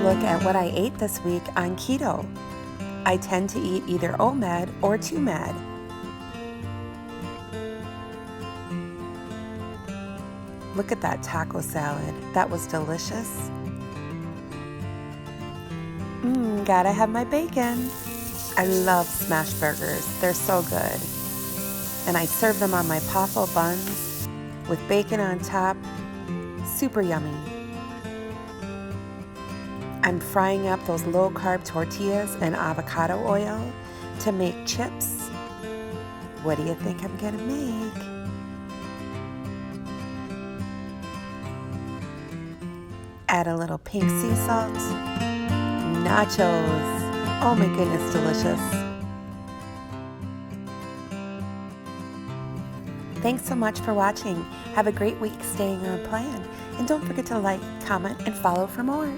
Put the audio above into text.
look at what I ate this week on keto. I tend to eat either OMAD or 2MAD. Look at that taco salad. That was delicious. Gotta have my bacon. I love smash burgers. They're so good. And I serve them on my waffle buns with bacon on top. Super yummy. I'm frying up those low-carb tortillas in avocado oil to make chips. What do you think I'm gonna make? Add a little pink sea salt. Nachos. Oh my goodness, delicious. Thanks so much for watching. Have a great week staying on plan. And don't forget to like, comment, and follow for more.